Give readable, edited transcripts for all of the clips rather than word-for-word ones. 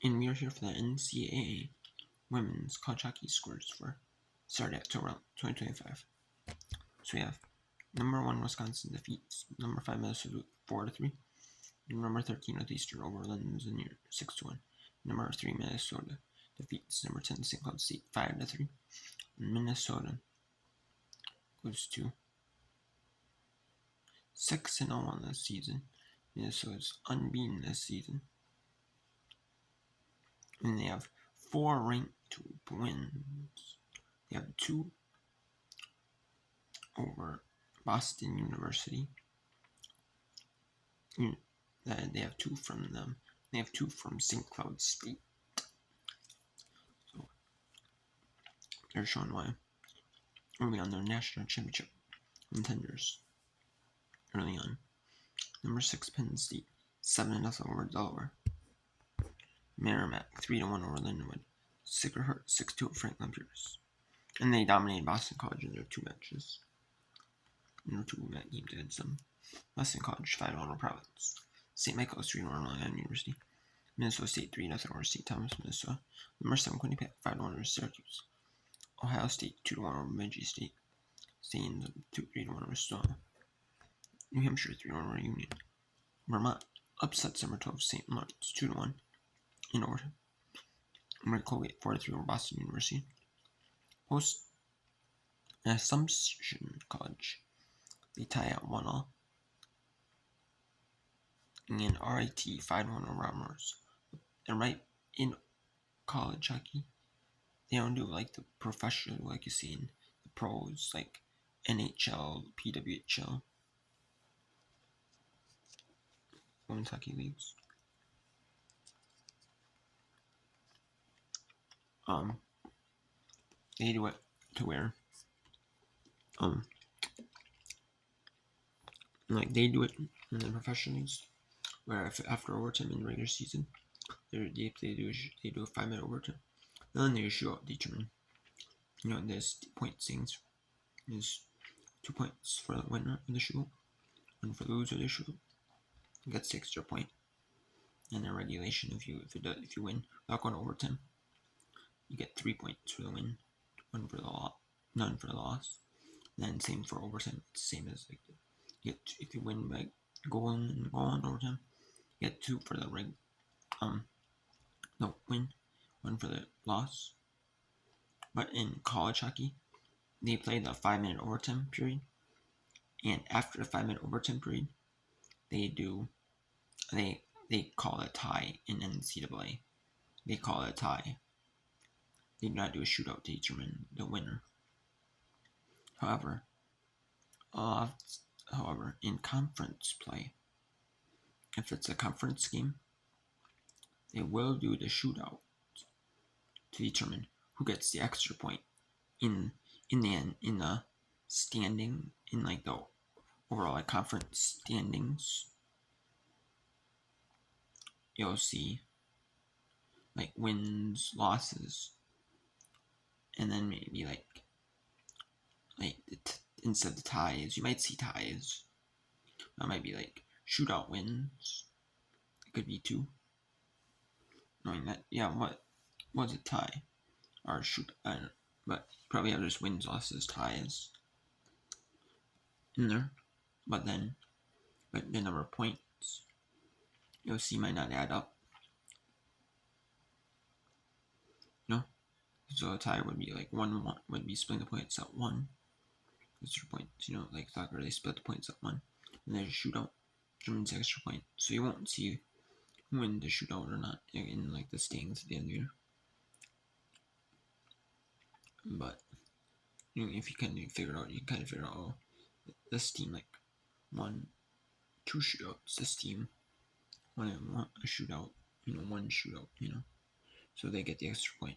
And we are here for the NCAA Women's College Hockey scores for start at 2025. So we have number 1 Wisconsin defeats number 5 Minnesota 4-3. Number 13 Northeastern over London 6-1. Number 3 Minnesota defeats number 10 St. Cloud State 5-3. Minnesota goes to 6-0 this season. Minnesota's unbeaten this season. And they have 4 ranked wins. They have 2 over Boston University. They have 2 from them. They have 2 from St. Cloud State. So they're showing why early on their national championship contenders. Early on. Number 6 Penn State 7-0 over Delaware. Merrimack 3-1 over Lindenwood. Sacred Heart 6-2 over Franklin Pierce. And they dominated Boston College in their 2 matches. In their 2 games against them. Boston College 5-1 over Providence. St. Michael's 3-1 over Long Island University. Minnesota State 3-0 over St. Thomas, Minnesota. Number 7 Quinnipiac 5-1 over Syracuse. Ohio State 2-1 over Bemidji State. Staines 3-1 over Stone. New Hampshire 3-1 over Union. Vermont upsets number 12 St. Lawrence 2-1 in overtime. Number Colgate 4-3 over Boston University. Post Assumption College they tie at 1-1. And RIT 5-1 over Rommers. And right in college hockey, they don't do like the professional like you see in the pros like NHL, PWHL, women's hockey leagues. They do it to where like they do it in the professional leagues where if after overtime in the regular season they do a 5-minute overtime and then they shoot out determine this point things is 2 points for the winner of the shoot, and for the loser of the shoot gets the extra point. And in regulation, if you win without going to overtime, you get 3 points for the win, 1 for the loss, none for the loss. And then same for overtime. It's the same as like if you win by going on overtime, you get 2 for the win, 1 for the loss. But in college hockey, they play the 5-minute overtime period, and after the 5-minute overtime period, they call it a tie in NCAA. They call it a tie. They do not do a shootout to determine the winner. However, in conference play, if it's a conference game, they will do the shootout to determine who gets the extra point in the standing in like the overall like conference standings. You'll see like wins, losses, and then maybe like instead of ties, you might see ties. That might be like shootout wins. It could be 2. Knowing that, what was a tie? Or shoot, but you probably have just wins, losses, ties in there. But the number of points you'll see might not add up. So a tie would be like 1-1, would be splitting the points at 1. Extra points, like soccer, they split the points at 1. And there's a shootout, determines the extra point. So you won't see who win the shootout or not in like the standings at the end of the year. But if you kind of figure it out, you can kind of figure out, this team like won 2 shootouts. This team won a shootout, 1 shootout, so they get the extra point.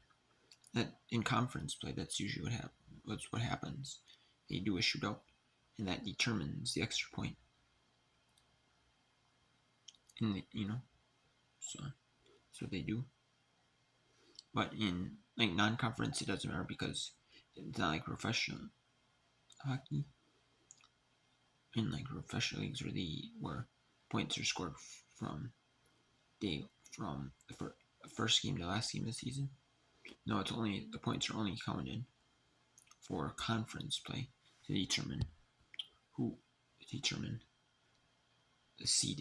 That in conference play, that's usually what happens. They do a shootout, and that determines the extra point. In so they do. But in like non-conference, it doesn't matter because it's not like professional hockey. In like professional leagues where points are scored from the first game, the last game of the season? No, it's only the points are only counted for conference play to determine the seeding.